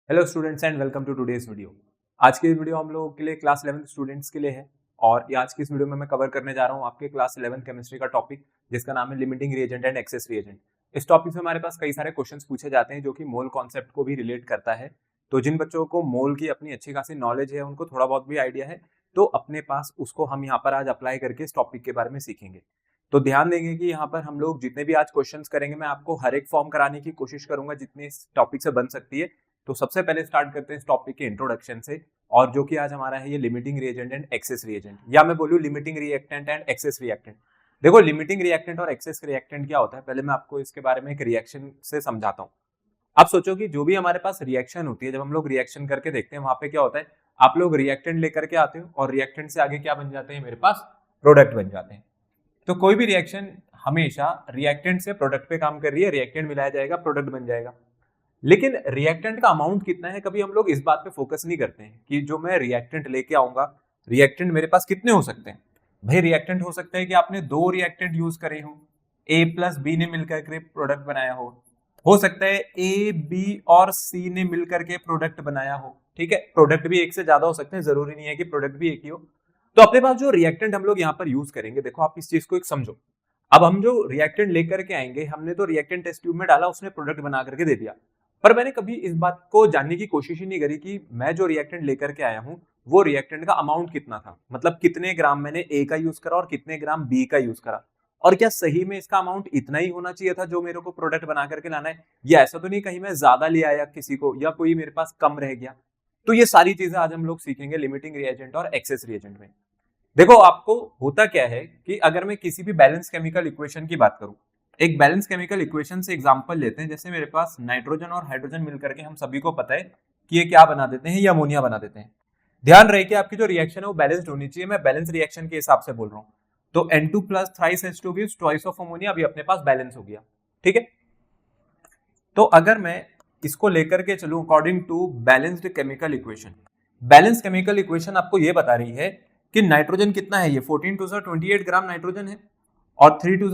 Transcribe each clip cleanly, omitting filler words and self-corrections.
Hello students and welcome to today's video. आज की video हम लोगों के लिए क्लास 11th स्टूडेंट्स के लिए है और ये आज की इस वीडियो में मैं कवर करने जा रहा हूँ आपके क्लास 11 केमिस्ट्री का टॉपिक जिसका नाम है limiting reagent and excess reagent. इस टॉपिक से हमारे पास कई सारे क्वेश्चंस पूछे जाते हैं जो कि मोल कॉन्सेप्ट को भी रिलेट करता है। तो जिन बच्चों को मोल की अपनी अच्छी खासी नॉलेज है, उनको थोड़ा बहुत भी आइडिया है, तो अपने पास उसको हम यहाँ पर आज अप्लाई करके इस टॉपिक के बारे में सीखेंगे। तो ध्यान देंगे कि यहाँ पर हम लोग जितने भी आज क्वेश्चंस करेंगे, मैं आपको हर एक फॉर्म कराने की कोशिश करूंगा जितनी इस टॉपिक से बन सकती है। तो सबसे पहले स्टार्ट करते हैं इस टॉपिक के इंट्रोडक्शन से, और जो कि आज हमारा है ये limiting reagent and excess reagent, या मैं बोलूं limiting reactant and excess reactant. देखो, लिमिटिंग रिएक्टेंट और एक्सेस रिएक्टेंट क्या होता है, पहले मैं आपको इसके बारे में एक रिएक्शन से समझाता हूं। आप सोचो कि जो भी हमारे पास रिएक्शन होती है, जब हम लोग रिएक्शन करके देखते हैं, वहां पे क्या होता है, आप लोग रिएक्टेंट लेकर के आते हो और रिएक्टेंट से आगे क्या बन जाते हैं, मेरे पास प्रोडक्ट बन जाते हैं। तो कोई भी रिएक्शन हमेशा रिएक्टेंट से प्रोडक्ट पे काम कर रही है, रिएक्टेंट मिलाया जाएगा, प्रोडक्ट बन जाएगा। लेकिन रिएक्टेंट का अमाउंट कितना है, कभी हम लोग इस बात पे फोकस नहीं करते हैं कि जो मैं रिएक्टेंट लेके आऊंगा, रिएक्टेंट मेरे पास कितने हो सकते हैं। भाई, रिएक्टेंट हो सकता है कि आपने 2 रिएक्टेंट यूज करे हो, ए प्लस बी ने मिलकर के प्रोडक्ट बनाया हो सकता है ए बी और सी ने मिलकर के प्रोडक्ट बनाया हो। ठीक है, प्रोडक्ट भी एक से ज्यादा हो सकते हैं, जरूरी नहीं है कि प्रोडक्ट भी एक ही हो। तो अपने पास जो रिएक्टेंट हम लोग यहाँ पर यूज करेंगे, देखो आप इस चीज को एक समझो। अब हम जो रिएक्टेंट लेकर के आएंगे, हमने तो रिएक्टेंट टेस्ट ट्यूब में डाला, उसने प्रोडक्ट बना करके दे दिया, पर मैंने कभी इस बात को जानने की कोशिश ही नहीं करी कि मैं जो रिएक्टेंट लेकर के आया हूं, वो रिएक्टेंट का अमाउंट कितना था। मतलब कितने ग्राम मैंने ए का यूज करा और कितने ग्राम बी का यूज करा, और क्या सही में इसका अमाउंट इतना ही होना चाहिए था जो मेरे को प्रोडक्ट बना करके लाना है, या ऐसा तो नहीं कहीं मैं ज्यादा ले आया किसी को, या कोई मेरे पास कम रह गया। तो ये सारी चीजें आज हम लोग सीखेंगे लिमिटिंग रिएजेंट और एक्सेस रिएजेंट में। देखो, आपको होता क्या है कि अगर मैं किसी भी बैलेंस केमिकल इक्वेशन की बात करूं, एक बैलेंस केमिकल इक्वेशन से एग्जांपल लेते हैं। जैसे मेरे पास नाइट्रोजन और हाइड्रोजन मिलकर के, हम सभी को पता है कि ये क्या बना देते हैं, ये अमोनिया बना देते हैं। ध्यान रहे कि आपकी जो रिएक्शन है वो बैलेंस्ड होनी चाहिए, मैं बैलेंस रिएक्शन के हिसाब से बोल रहा हूं। तो N2 plus thrice H2 gives twice of ammonia, अभी अपने पास बैलेंस हो गया। ठीक है, तो अगर मैं इसको लेकर के चलूं according to balanced chemical equation, balance chemical equation आपको ये बता रही है कि नाइट्रोजन कितना है, ये 14 टू 28 ग्राम नाइट्रोजन है, और 3 टू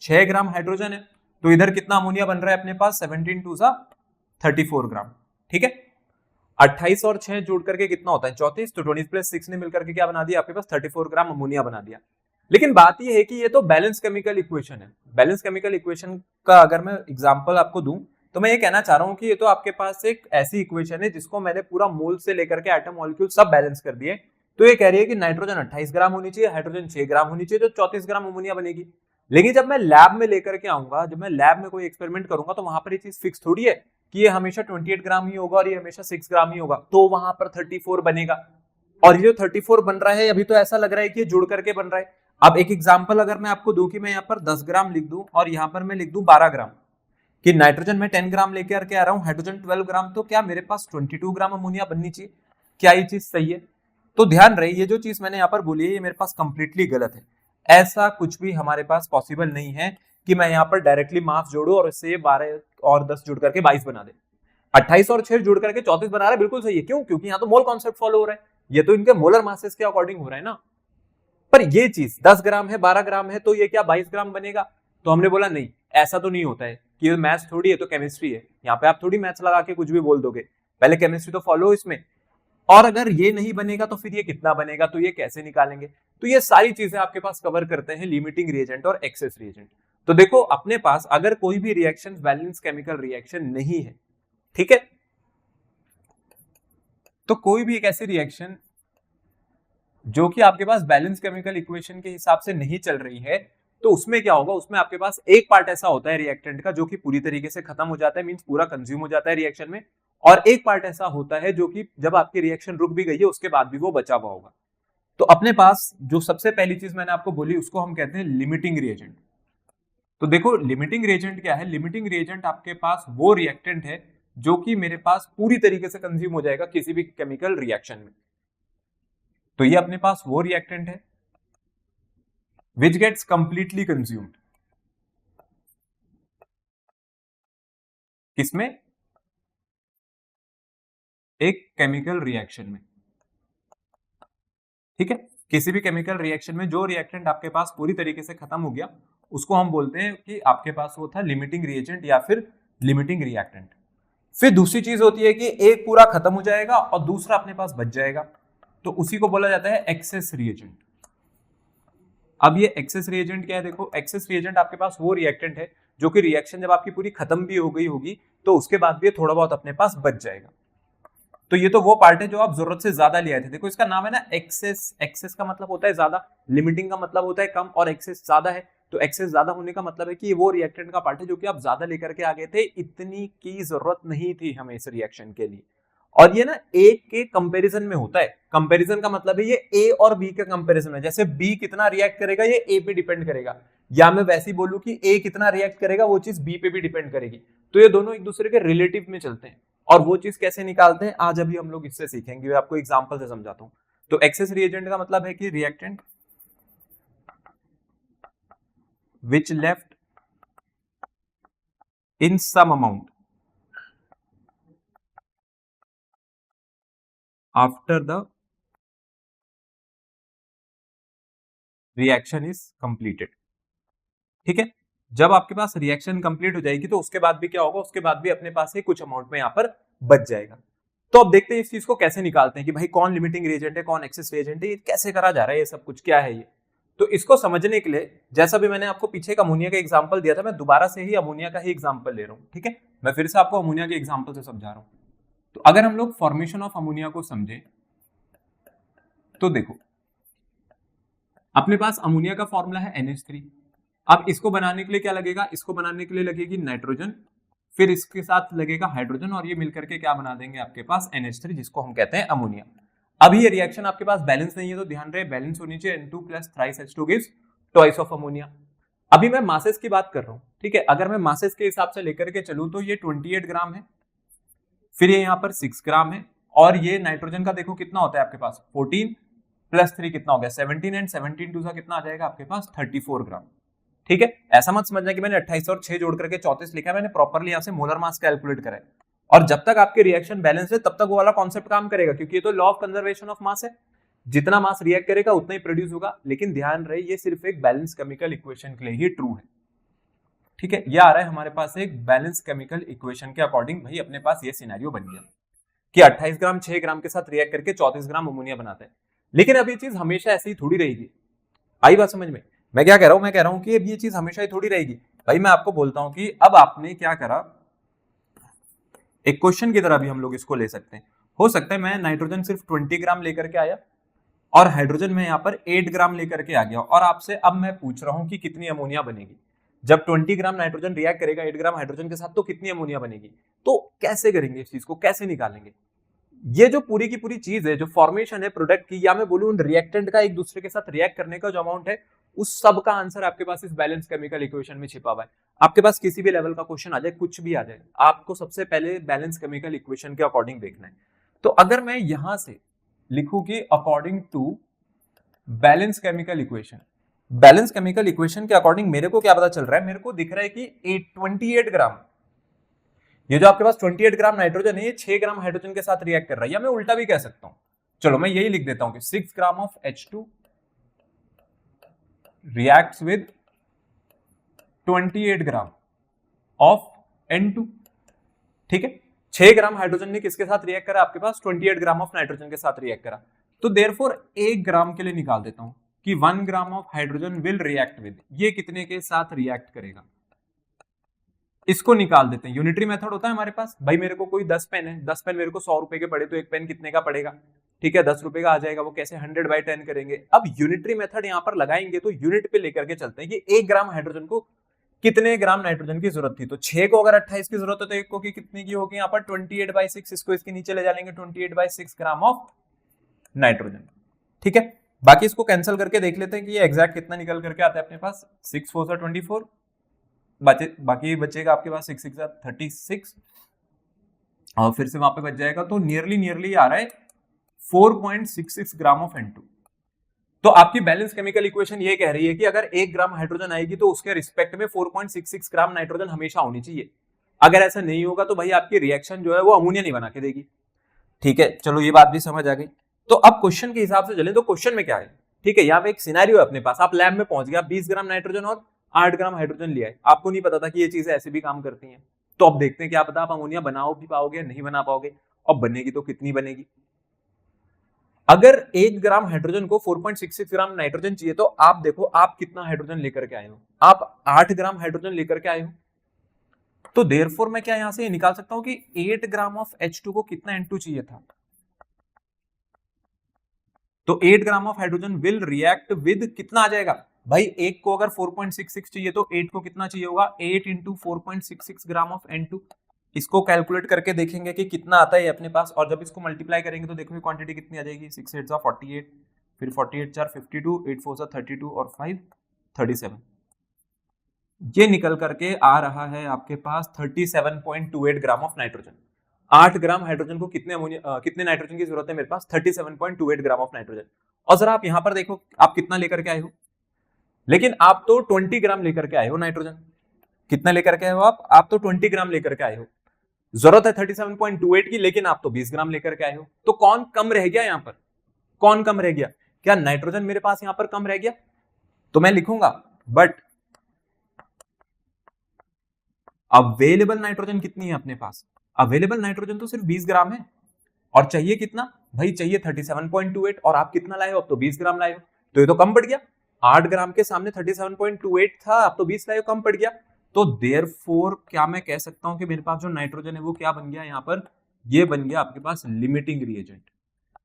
6 ग्राम हाइड्रोजन है। तो इधर कितना अमोनिया बन रहा है अपने पास, 17 टू 34 ग्राम। ठीक है, 28 और 6 जोड़ करके कितना होता है, 34। तो 20 प्लस 6 ने मिलकर के क्या बना दिया, आपके पास 34 ग्राम अमोनिया बना दिया। लेकिन बात यह है कि ये तो बैलेंस केमिकल इक्वेशन है। बैलेंस केमिकल इक्वेशन का अगर मैं एग्जांपल आपको दूं, तो मैं ये कहना चाह रहा हूं कि ये तो आपके पास एक ऐसी इक्वेशन है जिसको मैंने पूरा मोल से लेकर के एटम मॉलिक्यूल सब बैलेंस कर दिए। तो ये कह रही है कि नाइट्रोजन 28 ग्राम होनी चाहिए, हाइड्रोजन 6 ग्राम होनी चाहिए, तो 34 ग्राम अमोनिया बनेगी। लेकिन जब मैं लैब में लेकर के आऊंगा, जब मैं लैब में कोई एक्सपेरिमेंट करूंगा, तो वहां पर ये चीज फिक्स थोड़ी है कि ये हमेशा 28 ग्राम ही होगा और ये हमेशा 6 ग्राम ही होगा। तो वहां पर 34 बनेगा, और ये जो 34 बन रहा है, अभी तो ऐसा लग रहा है कि ये जुड़ करके बन रहा है। अब एक एग्जांपल अगर मैं आपको दूं कि मैं यहाँ पर 10 ग्राम लिख दूं और यहाँ पर मैं लिख दूं 12 ग्राम, कि नाइट्रोजन में 10 ग्राम लेके आ रहा हूं, हाइड्रोजन 12 ग्राम, तो क्या मेरे पास 22 ग्राम अमोनिया बननी चाहिए? क्या ये चीज सही है? तो ध्यान रहे, ये जो चीज मैंने यहाँ पर बोली है, ये मेरे पास कंप्लीटली गलत है। ऐसा कुछ भी हमारे पास पॉसिबल नहीं है कि मैं यहाँ पर डायरेक्टली मास जोड़ू और इससे 12 और 10 जुड़ करके 22 बना दे। 28 और 6 जुड़ करके 34 बना रहा है, बिल्कुल सही है। क्यों? क्योंकि यहाँ तो मोल कॉन्सेप्ट फॉलो हो रहा है, ये तो इनके मोलर मासेस के अकॉर्डिंग हो रहा है ना। पर ये चीज 10 ग्राम है, 12 ग्राम है, तो ये क्या 22 ग्राम बनेगा? तो हमने बोला नहीं, ऐसा तो नहीं होता है, कि मैथ्स थोड़ी है तो केमिस्ट्री है। यहाँ पे आप थोड़ी मैथ्स लगा के कुछ भी बोल दोगे, पहले केमिस्ट्री तो फॉलो इसमें। और अगर ये नहीं बनेगा तो फिर ये कितना बनेगा, तो ये कैसे निकालेंगे? तो ये सारी चीजें आपके पास कवर करते हैं लिमिटिंग रिएजेंट और एक्सेस रिएजेंट। तो देखो, अपने पास अगर कोई भी रिएक्शन बैलेंस केमिकल रिएक्शन नहीं है, ठीक है, तो कोई भी एक ऐसी रिएक्शन जो कि आपके पास बैलेंस केमिकल इक्वेशन के हिसाब से नहीं चल रही है, तो उसमें क्या होगा, उसमें आपके पास एक पार्ट ऐसा होता है रिएक्टेंट का जो कि पूरी तरीके से खत्म हो जाता है, मींस पूरा कंज्यूम हो जाता है रिएक्शन में, और एक पार्ट ऐसा होता है जो कि जब आपकी रिएक्शन रुक भी गई है उसके बाद भी वो बचा हुआ होगा। तो अपने पास जो सबसे पहली चीज मैंने आपको बोली, उसको हम कहते हैं लिमिटिंग रिएजेंट। तो देखो, लिमिटिंग रिएजेंट क्या है? लिमिटिंग रिएजेंट आपके पास वो रिएक्टेंट है जो कि मेरे पास पूरी तरीके से कंज्यूम हो जाएगा किसी भी केमिकल रिएक्शन में। तो ये अपने पास वो रिएक्टेंट है which gets completely consumed। किसमें? एक केमिकल रिएक्शन में। ठीक है, किसी भी केमिकल रिएक्शन में जो रिएक्टेंट आपके पास पूरी तरीके से खत्म हो गया, उसको हम बोलते हैं कि आपके पास वो था लिमिटिंग रिएजेंट या फिर लिमिटिंग रिएक्टेंट। फिर दूसरी चीज होती है कि एक पूरा खत्म हो जाएगा और दूसरा अपने पास बच जाएगा, तो उसी को बोला जाता है एक्सेस रिएजेंट। अब ये एक्सेस रिएजेंट क्या है, देखो एक्सेस रिएजेंट आपके पास वो रिएक्टेंट है जो कि रिएक्शन जब आपकी पूरी खत्म भी हो गई होगी तो उसके बाद भी थोड़ा बहुत अपने पास बच जाएगा। तो ये तो वो पार्ट है जो आप जरूरत से ज्यादा ले आए थे। देखो इसका नाम है ना एक्सेस, एक्सेस का मतलब होता है ज्यादा, लिमिटिंग का मतलब होता है कम, और एक्सेस ज्यादा है, तो एक्सेस ज्यादा होने का मतलब है कि वो रिएक्टेंट का पार्ट है जो कि आप ज्यादा लेकर के आ गए थे, इतनी की जरूरत नहीं थी हमें इस रिएक्शन के लिए। और ये ना ए के कंपैरिजन में होता है, कंपैरिजन का मतलब है ये ए और बी के कंपैरिजन में, जैसे बी कितना रिएक्ट करेगा ये ए पे डिपेंड करेगा, या मैं वैसे ही बोलूं कि ए कितना रिएक्ट करेगा वो चीज बी पे भी डिपेंड करेगी। तो ये दोनों एक दूसरे के रिलेटिव में चलते हैं, और वो चीज कैसे निकालते हैं आज अभी हम लोग इससे सीखेंगे, आपको एग्जांपल से समझाता हूं। तो एक्सेस रिएजेंट का मतलब है कि reactant which left in some amount after the reaction is completed। ठीक है, जब आपके पास रिएक्शन कंप्लीट हो जाएगी तो उसके बाद भी क्या होगा, उसके बाद भी अपने पास ही कुछ अमाउंट में यहाँ पर बच जाएगा। तो अब देखते हैं इस चीज को कैसे निकालते हैं कि भाई कौन लिमिटिंग रिएजेंट है कौन एक्सेस रिएजेंट है, ये कैसे करा जा रहा है, ये सब कुछ क्या है ये। तो इसको समझने के लिए जैसा भी मैंने आपको पीछे एक अमोनिया का एग्जांपल दिया था, मैं दोबारा से ही अमोनिया का ही एग्जांपल ले रहा हूं। ठीक है, मैं फिर से आपको अमोनिया के एग्जांपल से समझा रहा हूं। तो अगर हम लोग फॉर्मेशन ऑफ अमोनिया को समझे तो देखो अपने पास अमोनिया का फॉर्मूला है NH3। अब इसको बनाने के लिए क्या लगेगा, इसको बनाने के लिए लगेगी नाइट्रोजन, फिर इसके साथ लगेगा हाइड्रोजन, और ये मिलकर के क्या बना देंगे आपके पास NH3, जिसको हम कहते हैं अमोनिया। अभी ये रिएक्शन आपके पास बैलेंस नहीं है, तो ध्यान रहे बैलेंस होनी चाहिए, N2 + thrice H2 gives twice of ammonia. अभी मैं मासेस की बात कर रहा हूं, ठीक है, अगर मैं मासेस के हिसाब से लेकर के चलूं तो ये 28 ग्राम है, फिर ये यहाँ पर 6 ग्राम है, और ये नाइट्रोजन का देखो कितना होता है आपके पास 14 + 3 कितना हो गया 17, एंड 17 2 कितना आ जाएगा आपके पास 34 ग्राम। ठीक है, ऐसा मत समझना कि मैंने 28 और 6 जोड़ करके 34 लिखा है, मैंने प्रॉपर्ली यहां से मोलर मास कैलकुलेट करा है। और जब तक आपके रिएक्शन बैलेंस है तब तक वो वाला कॉन्सेप्ट काम करेगा, क्योंकि ये तो law of conservation of mass है, जितना मास रिएक्ट करेगा उतना ही प्रोड्यूस होगा। लेकिन ध्यान रहे ये सिर्फ एक बैलेंस केमिकल इक्वेशन के लिए ही ट्रू है। ठीक है, ये आ रहा है हमारे पास एक बैलेंस केमिकल इक्वेशन के अकॉर्डिंग, भाई अपने पास ये सिनेरियो बन गया कि 28 ग्राम 6 ग्राम के साथ रिएक्ट करके 34 ग्राम अमोनिया बनाता है। लेकिन अब ये चीज हमेशा ऐसी ही थोड़ी रहेगी, आई बात समझ में? मैं क्या कह रहा हूं, मैं कह रहा हूं कि अब ये चीज हमेशा ही थोड़ी रहेगी। भाई मैं आपको बोलता हूं कि अब आपने क्या करा, एक क्वेश्चन की तरह भी हम लोग इसको ले सकते हैं। हो सकता है मैं नाइट्रोजन सिर्फ 20 ग्राम लेकर के आया और हाइड्रोजन में यहाँ पर 8 ग्राम लेकर के आ गया, और आपसे अब मैं पूछ रहा हूं कि कितनी अमोनिया बनेगी। जब 20 ग्राम नाइट्रोजन रिएक्ट करेगा 8 ग्राम हाइड्रोजन के साथ, तो कितनी अमोनिया बनेगी। तो कैसे करेंगे इस चीज को, कैसे निकालेंगे? ये जो पूरी की पूरी चीज है, जो फॉर्मेशन है प्रोडक्ट की, या मैं बोलूं रिएक्टेंट का एक दूसरे के साथ रिएक्ट करने का जो अमाउंट है, उस सब का आंसर आपके पास इस बैलेंस केमिकल इक्वेशन में छिपा हुआ है। आपके पास किसी भी लेवल का क्वेश्चन आ जाए, कुछ भी आ जाए, आपको सबसे पहले बैलेंस केमिकल इक्वेशन के अकॉर्डिंग देखना है। तो अगर मैं यहां से लिखूं कि according to balance chemical equation, balance chemical equation के अकॉर्डिंग मेरे को क्या पता चल रहा है, मेरे को दिख रहा है कि 28 ग्राम, ये जो आपके पास 28 ग्राम नाइट्रोजन है, ये 6 ग्राम हाइड्रोजन के साथ रिएक्ट कर रहा है, या मैं उल्टा भी कह सकता हूं, चलो मैं यही लिख देता हूं कि 6 gram of H2 reacts with 28 gram of N2। ठीक है, 6 ग्राम हाइड्रोजन ने किसके साथ रिएक्ट करा, आपके पास 28 ग्राम ऑफ नाइट्रोजन के साथ रिएक्ट करा। तो देयरफॉर 1 ग्राम के लिए निकाल देता हूं कि 1 ग्राम of hydrogen will react with, ये कितने के साथ रिएक्ट करेगा, इसको निकाल देते हैं। यूनिटरी मेथड होता है हमारे पास, भाई मेरे को कोई 10 पेन है, 10 पेन मेरे को 100 रुपए के पड़े, तो एक पेन कितने का पड़ेगा, ठीक है 10 रुपए का आ जाएगा, वो कैसे 100/10 करेंगे। अब यूनिटरी मेथड यहां पर लगाएंगे तो यूनिट पे लेकर के चलते हैं कि 1 ग्राम हाइड्रोजन को कितने ग्राम नाइट्रोजन की जरूरत थी। तो 6 को अगर 28 की जरूरत है तो 1 को कितने की होगी, यहाँ पर 28/6, इसको इसके नीचे ले जाएंगे 28/6 ग्राम ऑफ नाइट्रोजन। ठीक है, बाकी इसको कैंसिल करके देख लेते हैं कि ये एग्जैक्ट कितना निकल करके आता है अपने पास, 6 4 24, बाकी बचेगा आपके पास 6 6 36, और फिर से वहां पे बच जाएगा, तो नियरली आ रहा है 4.66 ग्राम ऑफ N2। तो आपकी बैलेंस केमिकल इक्वेशन ये कह रही है कि अगर 1 ग्राम हाइड्रोजन आएगी तो उसके रिस्पेक्ट में 4.66 ग्राम नाइट्रोजन हमेशा होनी चाहिए। अगर ऐसा नहीं होगा तो भाई आपकी रिएक्शन जो है वो अमोनिया नहीं बना के देगी। ठीक है, चलो ये बात भी समझ आ गई। तो अब क्वेश्चन के हिसाब से चलें तो क्वेश्चन में क्या है, ठीक है, यहाँ पे एक सिनेरियो है अपने पास, आप लैब में पहुंच गया, 20 ग्राम नाइट्रोजन और 8 ग्राम हाइड्रोजन लिया है, आपको नहीं पता था कि ये चीजें ऐसे भी काम करती हैं। तो अब देखते हैं क्या पता आप अमोनिया बनाओ भी पाओगे, नहीं बना पाओगे, और बनेगी तो कितनी बनेगी। अगर 1 ग्राम हाइड्रोजन को 4.66 ग्राम नाइट्रोजन चाहिए, तो आप देखो आप कितना हाइड्रोजन लेकर के आए हो, आप 8 ग्राम हाइड्रोजन लेकर के आए हो। तो देयरफॉर मैं क्या यहां से निकाल सकता हूं कि 8 ग्राम ऑफ H2 को कितना N2 चाहिए था। तो 8 ग्राम of hydrogen will react with कितना आ जाएगा भाई, एक को अगर 4.66 चाहिए तो 8 को कितना चाहिए होगा, 8 इंटू 4.66 ग्राम ऑफ N2। इसको कैलकुलेट करके देखेंगे कि कितना आता है अपने पास, और जब इसको मल्टीप्लाई करेंगे तो देखो क्वांटिटी कितनी आ जाएगी, 6 8 48, फिर 48 4 52, 8 4 32 और 5 37। ये निकल करके आ रहा है आपके पास 37.28 ग्राम ऑफ नाइट्रोजन। 8 ग्राम हाइड्रोजन को कितने नाइट्रोजन की जरूरत है मेरे पास, 37.28 ग्राम ऑफ नाइट्रोजन। और जरा आप यहां पर देखो आप कितना लेकर के आए हो, लेकिन आप तो 20 ग्राम लेकर के आए हो नाइट्रोजन। कितना लेकर के आए हो आप तो 20 ग्राम लेकर के आए हो। जरूरत है 37.28 की, लेकिन आप तो 20 ग्राम लेकर के आए हो। तो कौन कम रह गया यहां पर, कौन कम रह गया, क्या नाइट्रोजन मेरे पास यहां पर कम रह गया। तो मैं लिखूंगा बट अवेलेबल नाइट्रोजन कितनी है अपने पास, अवेलेबल नाइट्रोजन तो सिर्फ 20 ग्राम है, और चाहिए कितना भाई, चाहिए 37.28, और आप कितना लाए हो, अब तो 20 ग्राम लाए हो, तो ये तो कम पड़ गया। 8 ग्राम के सामने 37.28 था, अब तो 20 लाए हो, कम पड़ गया। तो देयरफॉर क्या मैं कह सकता हूं कि मेरे पास जो नाइट्रोजन है वो क्या बन गया यहां पर, ये बन गया आपके पास लिमिटिंग रिएजेंट।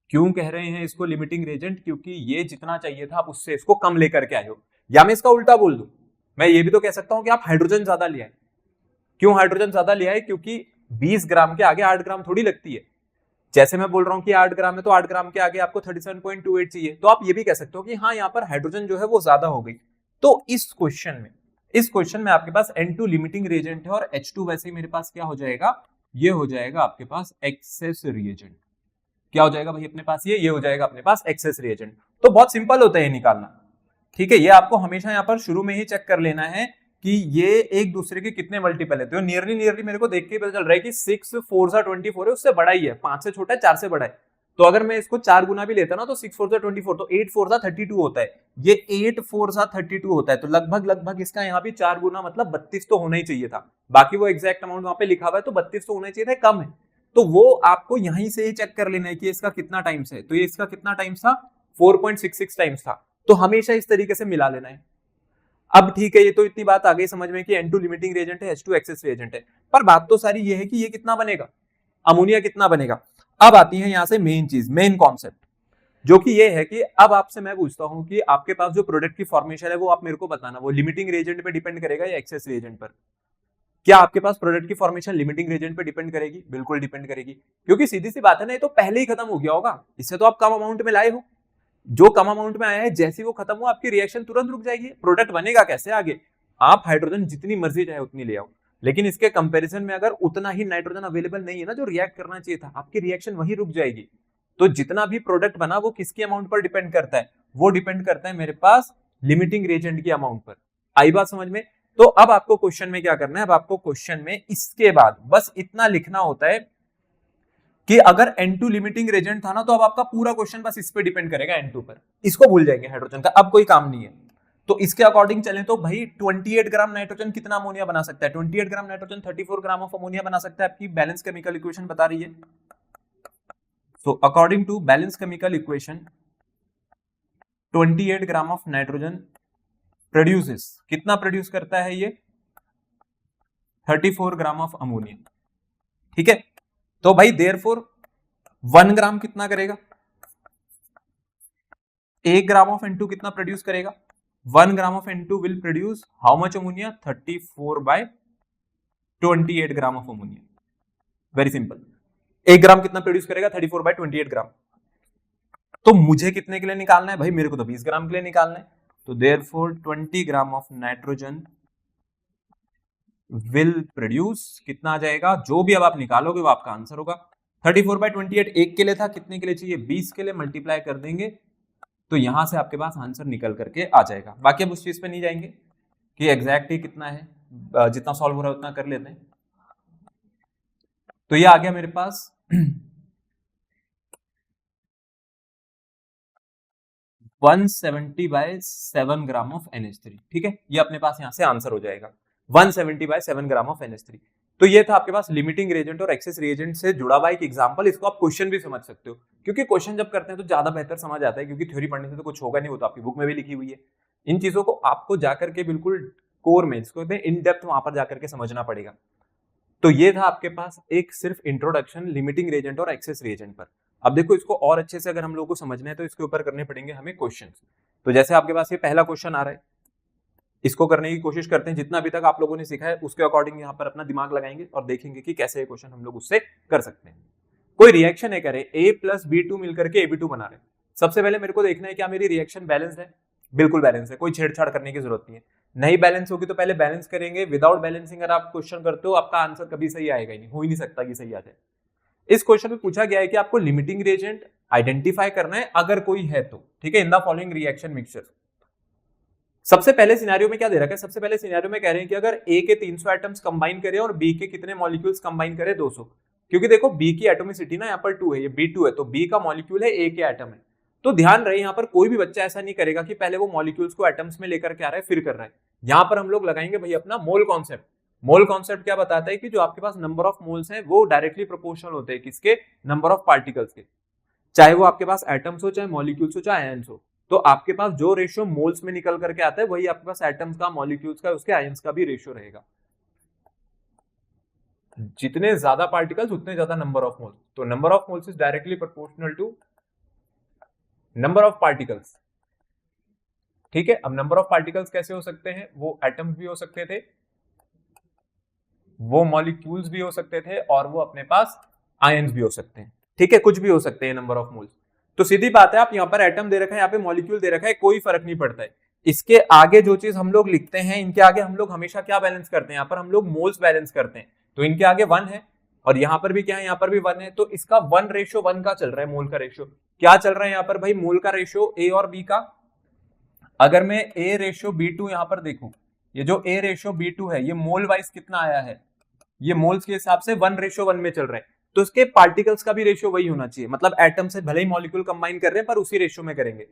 क्यों कह रहे हैं इसको लिमिटिंग रिएजेंट, क्योंकि ये जितना चाहिए था आप उससे इसको कम लेकर के आए हो। या मैं इसका उल्टा बोल दूं, मैं ये भी तो कह सकता हूं कि आप हाइड्रोजन ज्यादा ले आए। क्यों हाइड्रोजन ज्यादा ले आए, क्योंकि 20 ग्राम के आगे 8 ग्राम थोड़ी लगती है। जैसे मैं बोल रहा हूं कि 8 ग्राम है तो 8 ग्राम के आगे आपको 37.28 चाहिए, तो आप ये भी कह सकते हो कि हाँ यहाँ पर हाइड्रोजन जो है वो ज्यादा हो गई। तो इस क्वेश्चन में आपके पास N2 लिमिटिंग रिएजेंट है, और H2 वैसे ही मेरे पास क्या हो जाएगा, ये हो जाएगा आपके पास एक्सेस रिएजेंट। क्या हो जाएगा भाई अपने पास, ये हो जाएगा अपने पास एक्सेस रिएजेंट। तो बहुत सिंपल होता है ये निकालना, ठीक है। ये आपको हमेशा यहाँ पर शुरू में ही चेक कर लेना है कि ये एक दूसरे के कितने मल्टीपल है। तो नियरली मेरे को देख के पता चल रहा है कि 6 4 24 है, उससे बड़ा ही है, 5 से छोटा है, 4 से बड़ा है। तो अगर मैं इसको 4 गुना भी लेता ना तो 6 4 24, तो 8 4 32 होता है, ये 8 4 32 होता है। तो लगभग इसका यहाँ भी 4 गुना मतलब 32 तो होना ही चाहिए था। बाकी वो एग्जैक्ट अमाउंट वहां पे लिखा हुआ है, तो 32 तो होना चाहिए था, कम है। तो वो आपको यहीं से ही चेक कर लेना है कि इसका कितना टाइम्स है। तो ये इसका कितना टाइम्स था, 4.66 टाइम्स था। तो हमेशा इस तरीके से मिला लेना है। अब ठीक है, ये तो इतनी बात आ गई समझ में कि N2 लिमिटिंग रिएजेंट है, H2 एक्सेस रिएजेंट है। पर बात तो सारी ये है कि ये कितना बनेगा, अमोनिया कितना बनेगा। अब आती है यहां से मेन चीज, मेन कॉन्सेप्ट, जो कि ये है कि अब आपसे मैं पूछता हूं कि आपके पास जो प्रोडक्ट की फॉर्मेशन है वो आप मेरे को बताना, वो लिमिटिंग रिएजेंट पे डिपेंड करेगा या एक्सेस रिएजेंट पर। क्या आपके पास प्रोडक्ट की फॉर्मेशन लिमिटिंग रिएजेंट पे डिपेंड करेगी, बिल्कुल डिपेंड करेगी, क्योंकि सीधी सी बात है ना, ये तो पहले ही खत्म हो गया होगा, इससे तो आप कम अमाउंट में लाए हो। जो कम अमाउंट में आया है, जैसे वो खत्म हुआ आपकी रिएक्शन तुरंत रुक जाएगी। प्रोडक्ट बनेगा कैसे आगे, आप हाइड्रोजन जितनी मर्जी चाहे उतनी ले आओ, लेकिन इसके कंपैरिजन में अगर उतना ही नाइट्रोजन अवेलेबल नहीं है ना जो रिएक्ट करना चाहिए था, आपकी रिएक्शन वही रुक जाएगी। तो जितना भी प्रोडक्ट बना वो किसके अमाउंट पर डिपेंड करता है, वो डिपेंड करता है मेरे पास लिमिटिंग रिएजेंट की अमाउंट पर। आई बात समझ में। तो अब आपको क्वेश्चन में क्या करना है, अब आपको क्वेश्चन में इसके बाद बस इतना लिखना होता है कि अगर N2 लिमिटिंग रिएजेंट था ना, तो अब आपका पूरा क्वेश्चन बस इस पे डिपेंड करेगा, N2 पर। इसको भूल जाएंगे हाइड्रोजन का, अब कोई काम नहीं है। तो इसके अकॉर्डिंग चलें तो भाई 28 ग्राम नाइट्रोजन कितना अमोनिया बना सकता है, 28 gram nitrogen 34 gram of ammonia बना सकता है, आपकी बैलेंस केमिकल इक्वेशन बता रही है। So according to balance chemical equation 28 gram of nitrogen produces, कितना प्रोड्यूस करता है ये, 34 ग्राम ऑफ अमोनिया, ठीक है। तो भाई देयरफॉर 1 ग्राम कितना करेगा, 1 ग्राम ऑफ N2 कितना प्रोड्यूस करेगा, 1 ग्राम of N2 will produce how much ammonia, 34/28 gram of ammonia. Very simple, 1 ग्राम कितना प्रोड्यूस करेगा, 34/28 ग्राम। तो मुझे कितने के लिए निकालना है भाई, मेरे को तो 20 ग्राम के लिए निकालना है। तो therefore 20 gram of nitrogen will produce, कितना आ जाएगा, जो भी अब आप निकालोगे वो आपका आंसर होगा। 34/28 1 के लिए था, कितने के लिए चाहिए, 20 के लिए, मल्टीप्लाई कर देंगे तो यहां से आपके पास आंसर निकल करके आ जाएगा। बाकी अब उस चीज पे नहीं जाएंगे कि एग्जैक्ट ही कितना है, जितना सॉल्व हो रहा है उतना कर लेते हैं। तो ये आ गया मेरे पास 170/7 ग्राम ऑफ NH3, ठीक है। ये अपने पास यहां से आंसर हो जाएगा 170/7 ग्राम ऑफ NH3। तो ये था आपके पास लिमिटिंग रिएजेंट और एक्सेस रिएजेंट से जुड़ा हुआ एक एग्जांपल। इसको आप क्वेश्चन भी समझ सकते हो, क्योंकि क्वेश्चन जब करते हैं तो ज्यादा बेहतर समझ आता है, क्योंकि थ्योरी पढ़ने से तो कुछ होगा नहीं, वो तो आपकी बुक में भी लिखी हुई है। इन चीजों को आपको जाकर के बिल्कुल कोर में, इसको कहते हैं इन डेप्थ, वहां पर जाकर के समझना पड़ेगा। तो ये था आपके पास एक सिर्फ इंट्रोडक्शन लिमिटिंग रिएजेंट और एक्सेस रिएजेंट पर। अब देखो, इसको और अच्छे से अगर हम लोग को समझना है तो इसके ऊपर करने पड़ेंगे हमें क्वेश्चंस। तो जैसे आपके पास ये पहला क्वेश्चन आ रहा है, इसको करने की कोशिश करते हैं। जितना अभी तक आप लोगों ने सीखा है उसके अकॉर्डिंग यहाँ पर अपना दिमाग लगाएंगे और देखेंगे कि कैसे ये क्वेश्चन हम लोग उससे कर सकते हैं। कोई रिएक्शन है, कह रहे A प्लस B2 मिलकर के AB2 बना रहे हैं। सबसे पहले मेरे को देखना है क्या मेरी रिएक्शन बैलेंस है। बिल्कुल बैलेंस है, कोई छेड़छाड़ करने की जरूरत नहीं है। नहीं बैलेंस होगी तो पहले बैलेंस करेंगे। विदाउट बैलेंसिंग अगर आप क्वेश्चन करते हो, आपका आंसर कभी सही आएगा ही नहीं, हो ही नहीं सकता कि सही आ जाए। इस क्वेश्चन में पूछा गया है कि आपको लिमिटिंग रिएजेंट आइडेंटिफाई करना है, अगर कोई है तो। ठीक है, in the following reaction mixture. सबसे पहले सिनेरियो में क्या दे रखा है? सबसे पहले सिनेरियो में कह रहे हैं कि अगर A के 300 एटम्स कंबाइन करें और B के कितने मॉलिक्यूल्स कंबाइन करें? 200। क्योंकि देखो B की एटोमिसिटी ना यहाँ पर 2 है, ये B2 है, तो B का मॉलिक्यूल है, A के एटम है। तो ध्यान रहे, यहाँ पर कोई भी बच्चा ऐसा नहीं करेगा कि पहले वो मॉलिक्यूल्स को एटम्स में लेकर के आ रहा है फिर कर रहा है। यहाँ पर हम लोग लगाएंगे भाई अपना मोल कॉन्सेप्ट। मोल कॉन्सेप्ट क्या बताता है कि जो आपके पास नंबर ऑफ मोल्स हैं वो डायरेक्टली प्रोपोर्शनल होते हैं किसके? नंबर ऑफ पार्टिकल्स के। चाहे वो आपके पास एटम्स हो, चाहे मॉलिक्यूल्स हो, चाहे आयंस हो। तो आपके पास जो रेशियो मोल्स में निकल करके आता है वही आपके पास एटम्स का, मॉलिक्यूल्स का, उसके आयंस का भी रेशियो रहेगा। जितने ज्यादा पार्टिकल्स उतने ज्यादा नंबर ऑफ मोल्स। तो number of moles is directly proportional to number of particles. ठीक है, अब नंबर ऑफ पार्टिकल्स कैसे हो सकते हैं? वो एटम्स भी हो सकते थे, वो मॉलिक्यूल्स भी हो सकते थे, और वो अपने पास आयंस भी हो सकते हैं। ठीक है, कुछ भी हो सकते हैं नंबर ऑफ मोल्स। तो सीधी बात है, आप यहाँ पर एटम दे रखा है, यहाँ पे मॉलिक्यूल दे रखा है, कोई फर्क नहीं पड़ता है। इसके आगे जो चीज हम लोग लिखते हैं, इनके आगे हम लोग हमेशा क्या बैलेंस करते हैं? यहाँ पर हम लोग मोल्स बैलेंस करते हैं। तो इनके आगे 1 है, और यहाँ पर भी क्या है? यहाँ पर भी 1 है। तो इसका 1:1 का चल रहा है, मोल का रेशियो। क्या चल रहा है यहाँ पर भाई? मोल का रेशियो A और B का। अगर मैं A:B2 यहाँ पर देखूं, ये जो A:B2 है, ये मोल वाइज कितना आया है? ये मोल्स के हिसाब से 1:1 में चल रहा है। तो इसके पार्टिकल्स का भी रेशियो वही होना चाहिए। मतलब एटम से भले ही मॉलिक्यूल कंबाइन कर रहे हैं, पर उसी रेशियो में करेंगे।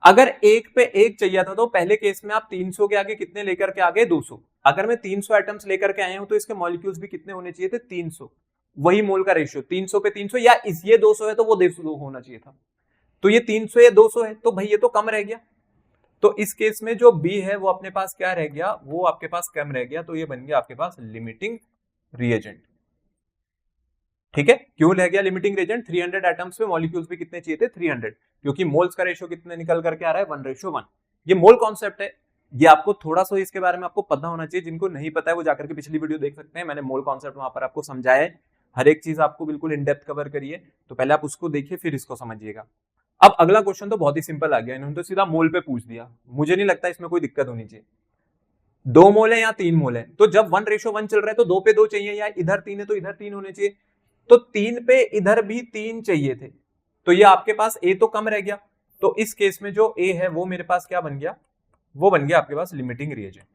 अगर 1 पे 1 चाहिए था तो पहले केस में आप 300 के आगे कितने लेकर के आगे? 200। अगर मैं 300 एटम्स लेकर के आया हूं तो इसके मॉलिक्यूल्स भी कितने होने चाहिए थे? 300। वही मोल का रेशियो 300 पे 300, या ये 200 है तो वो 200 होना चाहिए था। तो ये 300 या 200 है, तो भाई ये तो कम रह गया। तो इस केस में जो B है वो अपने पास क्या रह गया? वो आपके पास कम रह गया। तो ये बन गया आपके पास लिमिटिंग रिएजेंट। ठीक है, क्यों रह गया लिमिटिंग रिएजेंट? 300 एटम्स पे मॉलिक्यूल्स भी कितने चाहिए थे? 300, क्योंकि मोल्स का रेशियो कितने निकल करके आ रहा है? 1:1। ये मोल कॉन्सेप्ट है, ये आपको थोड़ा सा इसके बारे में आपको पता होना चाहिए। जिनको नहीं पता है वो जाकर के पिछली वीडियो देख सकते हैं, मैंने मोल कॉन्सेप्ट वहां पर आपको समझाया है, हर एक चीज आपको बिल्कुल इन डेप्थ कवर करिए। तो पहले आप उसको देखिए, फिर इसको समझिएगा। अब अगला क्वेश्चन तो बहुत ही सिंपल आ गया, इन्होंने तो सीधा मोल पे पूछ दिया। मुझे नहीं लगता इसमें कोई दिक्कत होनी चाहिए। 2 मोल है या 3 मोल है, तो जब 1:1 चल रहा है तो 2 पे 2 चाहिए, या इधर 3 है तो इधर 3 होने चाहिए। तो 3 पे इधर भी 3 चाहिए थे, तो ये आपके पास A तो कम रह गया। तो इस केस में जो A है वो मेरे पास क्या बन गया? वो बन गया आपके पास लिमिटिंग रिएजेंट।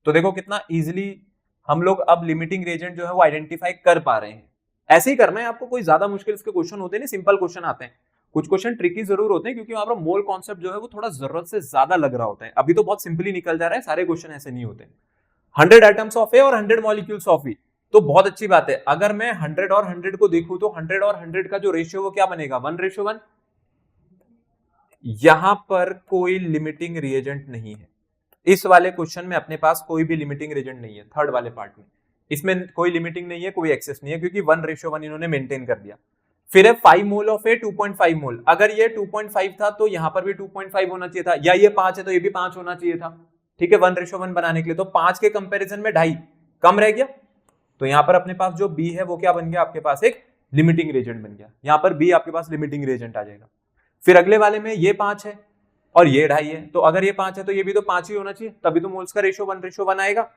तो देखो कितना इजीली हम लोग अब लिमिटिंग रिएजेंट जो है वो आइडेंटिफाई कर पा रहे हैं। ऐसे ही करना है आपको, कोई ज्यादा मुश्किल इसके क्वेश्चन होते नहीं, सिंपल क्वेश्चन आते हैं। कुछ क्वेश्चन ट्रिकी जरूर होते हैं, क्योंकि वहां पर मोल कॉन्सेप्ट जो है वो थोड़ा जरूरत से ज्यादा लग रहा होता है। अभी तो बहुत सिंपली निकल जा रहा है, सारे क्वेश्चन ऐसे नहीं होते। 100 एटम्स ऑफ ए और 100 मॉलिक्यूल्स ऑफ बी, तो बहुत अच्छी बात है। अगर मैं 100 और 100 को देखूं तो 100 और 100 का जो रेशियो वो क्या बनेगा? 1:1। यहां पर कोई लिमिटिंग रिएजेंट नहीं है। इस वाले क्वेश्चन में अपने पास कोई भी लिमिटिंग रिएजेंट नहीं है। थर्ड वाले पार्ट में इसमें कोई लिमिटिंग नहीं है, कोई एक्सेस नहीं है, क्योंकि 1:1 इन्होंने मेंटेन कर दिया। फिर है 5 मोल ऑफ ए, 2.5 मोल। अगर ये 2.5 था तो यहां पर भी 2.5 होना चाहिए था, या ये 5 है तो ये भी 5 होना चाहिए था। ठीक है, 1:1 बनाने के लिए। तो 5 के कंपैरिजन में 2.5 कम रह गया। तो यहां पर अपने पास जो बी है वो क्या बन गया? आपके पास एक लिमिटिंग रिएजेंट बन गया। यहां पर बी आपके पास लिमिटिंग रिएजेंट आ जाएगा। फिर अगले वाले में ये 5 है और ये 2.5 है, तो अगर ये 5 है तो ये भी तो 5 ही होना चाहिए, तभी तो मोल्स का रेशियो 1:1 आएगा।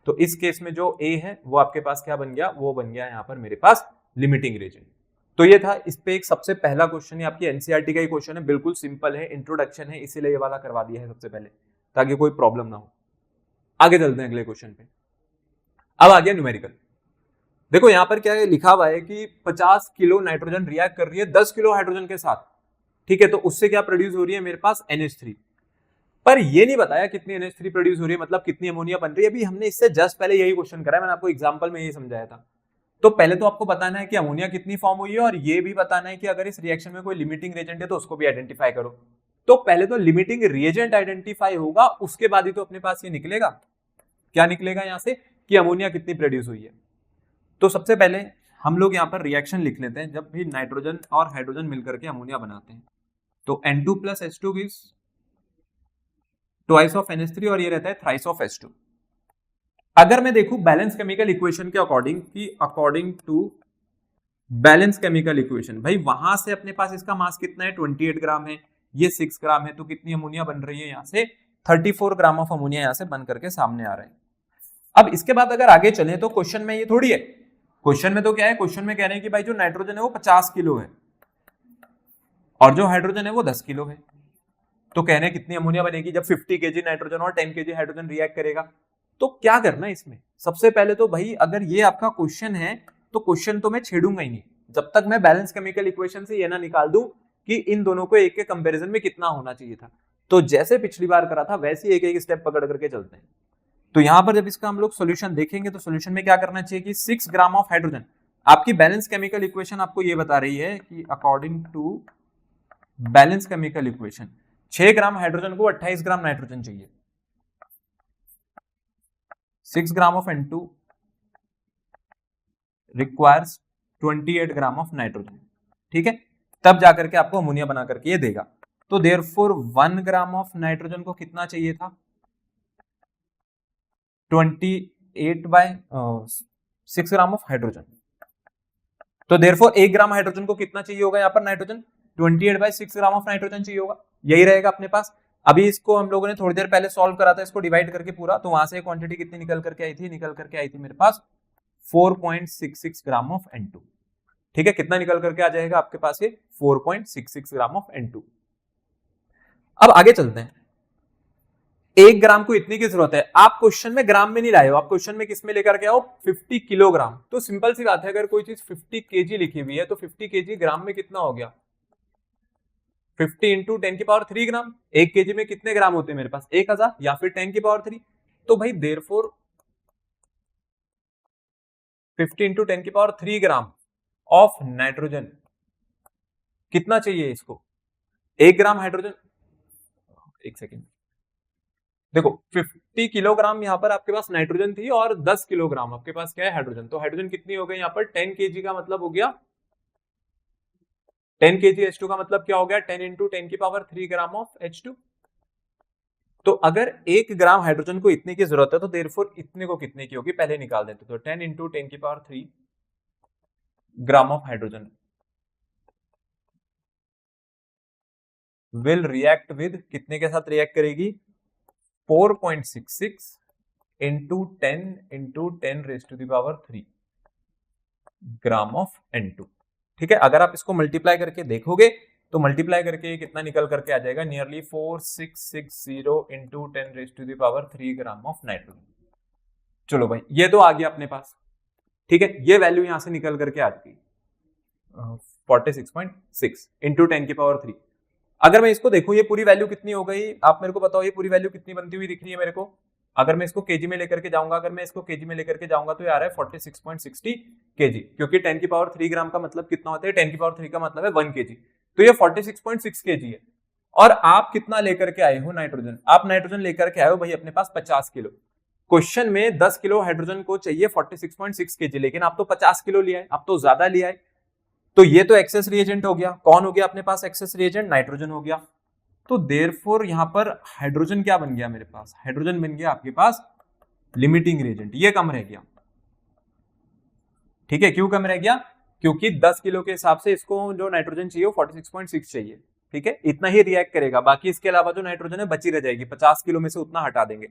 तो इस केस में जो ए है वो आपके पास क्या बन गया? वो बन गया यहां पर मेरे पास लिमिटिंग रिएजेंट। तो ये था इस पे एक सबसे पहला क्वेश्चन, आपकी एनसीईआरटी का ही क्वेश्चन है, बिल्कुल सिंपल है, इंट्रोडक्शन है, इसीलिए ये वाला करवा दिया है सबसे पहले, ताकि कोई प्रॉब्लम ना हो। आगे चलते हैं अगले क्वेश्चन पे। अब आ गया न्यूमेरिकल। देखो यहां पर क्या है लिखा हुआ है कि 50 किलो नाइट्रोजन रिएक्ट कर रही है 10 किलो हाइड्रोजन के साथ। ठीक है, तो उससे क्या प्रोड्यूस हो रही है? मेरे पास NH3। पर ये नहीं बताया कितनी NH3 प्रोड्यूस हो रही है, मतलब कितनी अमोनिया बन रही है। अभी हमने इससे जस्ट पहले यही क्वेश्चन करा है, मैंने आपको एग्जांपल में यही समझाया था। तो पहले तो आपको बताना है कि अमोनिया कितनी फॉर्म हुई है, और ये भी बताना है कि अगर इस रिएक्शन में कोई लिमिटिंग रिएजेंट है तो उसको भी आइडेंटिफाई करो। तो पहले तो लिमिटिंग रिएजेंट आइडेंटिफाई होगा, उसके बाद ही तो अपने पास ये निकलेगा। क्या निकलेगा यहां से कि अमोनिया कितनी प्रोड्यूस हुई है। तो सबसे पहले हम लोग यहाँ पर रिएक्शन लिख लेते हैं, जब भी नाइट्रोजन और हाइड्रोजन मिलकर के अमोनिया बनाते हैं। तो N2 + H2 gives twice of NH3 और ये रहता है थ्राइस ऑफ H2। अगर मैं देखूं बैलेंस केमिकल इक्वेशन के अकॉर्डिंग, कि according to balance chemical equation, भाई वहां से अपने पास इसका मास कितना है 28 ग्राम है, ये 6 ग्राम है, तो कितनी अमोनिया बन रही है यहाँ से 34 ग्राम ऑफ अमोनिया यहाँ से बन करके सामने आ रहा है। अब इसके बाद अगर आगे चले तो क्वेश्चन में ये थोड़ी है, क्वेश्चन में तो क्या है, क्वेश्चन में कह रहे हैं कि भाई जो नाइट्रोजन है वो 50 किलो है और जो हाइड्रोजन है वो 10 किलो है। तो कह रहे हैं कितनी अमोनिया बनेगी जब 50 केजी नाइट्रोजन और 10 केजी हाइड्रोजन रिएक्ट करेगा। तो क्या करना है इसमें, सबसे पहले तो भाई अगर ये आपका क्वेश्चन है तो क्वेश्चन तो मैं छेड़ूंगा ही नहीं जब तक मैं बैलेंस केमिकल इक्वेशन से ये ना निकाल दूं कि इन दोनों को एक के कंपैरिजन में कितना होना चाहिए था। तो जैसे पिछली बार करा था वैसे एक एक स्टेप पकड़ करके चलते हैं। तो यहां पर जब इसका हम लोग सॉल्यूशन देखेंगे तो सॉल्यूशन में क्या करना चाहिए कि 6 ग्राम ऑफ हाइड्रोजन, आपकी बैलेंस केमिकल इक्वेशन आपको ये बता रही है कि according to balance chemical equation 6 gram hydrogen को 28 ग्राम नाइट्रोजन चाहिए। 6 gram of N2 requires 28 gram of nitrogen, ठीक है, तब जाकर के आपको अमोनिया बना करके ये देगा। तो देयरफॉर 1 ग्राम ऑफ नाइट्रोजन को कितना चाहिए था 28/6 ग्राम ऑफ हाइड्रोजन। तो देयरफॉर 1 ग्राम हाइड्रोजन को कितना चाहिए होगा यहाँ पर नाइट्रोजन 28/6 ग्राम ऑफ नाइट्रोजन चाहिए होगा, यही रहेगा अपने पास। अभी इसको हम लोगों ने थोड़ी देर पहले सॉल्व करा था, इसको डिवाइड करके पूरा, तो वहां से क्वांटिटी कितनी निकल करके आई थी, निकल करके आई थी मेरे पास 4.66 ग्राम ऑफ N2, ठीक है। कितना निकल करके आ जाएगा आपके पास ये 4.66 ग्राम ऑफ N2। अब आगे चलते हैं, 1 ग्राम को इतनी की जरूरत है, आप क्वेश्चन में ग्राम में नहीं लाए हो, आप क्वेश्चन में किस में लेकर के आओ 50 किलोग्राम। तो सिंपल सी बात है, अगर कोई चीज 50 केजी लिखी हुई है तो 50 केजी ग्राम में कितना हो गया 50 इंटू 10³ ग्राम। 1 केजी में कितने ग्राम होते हैं मेरे पास 1000 या फिर 10³ तो भाई therefore 50 into 10³ gram of nitrogen कितना चाहिए इसको 1 ग्राम हाइड्रोजन। एक सेकेंड देखो 50 किलोग्राम यहाँ पर आपके पास नाइट्रोजन थी और 10 किलोग्राम आपके पास क्या है हाइड्रोजन। तो हाइड्रोजन कितनी हो गई यहाँ पर 10 केजी का मतलब हो गया 10 केजी H2 का मतलब क्या हो गया 10 इंटू 10³ ग्राम ऑफ H2। तो अगर 1 ग्राम हाइड्रोजन को इतने की जरूरत है तो देयरफॉर इतने को कितने की होगी पहले निकाल देते। तो 10 into 10³ gram of hydrogen will react with कितने के साथ रिएक्ट करेगी 4.66 into 10 into 10⁻³ gram of N2, ठीक है। अगर आप इसको मल्टीप्लाई करके देखोगे तो मल्टीप्लाई करके कितना निकल करके आ जाएगा nearly 4660 into 10⁻³ gram of nitrogen. चलो भाई ये तो आ गया अपने पास, ठीक है, ये वैल्यू यहां से निकल करके आ जाएगी 46.6 इंटू 10⁻³। अगर मैं इसको देखूं ये पूरी वैल्यू कितनी हो गई, आप मेरे को बताओ ये पूरी वैल्यू कितनी बनती हुई दिख रही है मेरे को। अगर मैं इसको केजी में लेकर के जाऊंगा, अगर मैं इसको केजी में लेकर के जाऊंगा तो ये आ रहा है 46.60 केजी, क्योंकि 10⁻³ ग्राम का मतलब कितना होता है 10⁻³ का मतलब है 1 केजी, तो ये 46.6 केजी है। और आप कितना लेकर के आए हो नाइट्रोजन, आप नाइट्रोजन लेकर के आए हो भाई अपने पास 50 किलो। क्वेश्चन में 10 किलो हाइड्रोजन को चाहिए 46.6 केजी, लेकिन आप तो 50 किलो लिया है, आप तो ज्यादा लिया है। तो ये तो एक्सेस रिएजेंट हो गया, कौन हो गया अपने पास एक्सेस रिएजेंट नाइट्रोजन हो गया। तो देयरफॉर यहां पर हाइड्रोजन क्या बन गया मेरे पास, हाइड्रोजन बन गया आपके पास लिमिटिंग रिएजेंट, ये कम रह गया, ठीक है। क्यों कम रह गया, क्योंकि 10 किलो के हिसाब से इसको जो नाइट्रोजन चाहिए वो 46.6 चाहिए, ठीक है, इतना ही रिएक्ट करेगा, बाकी इसके अलावा जो नाइट्रोजन है बची रह जाएगी, 50 किलो में से उतना हटा देंगे।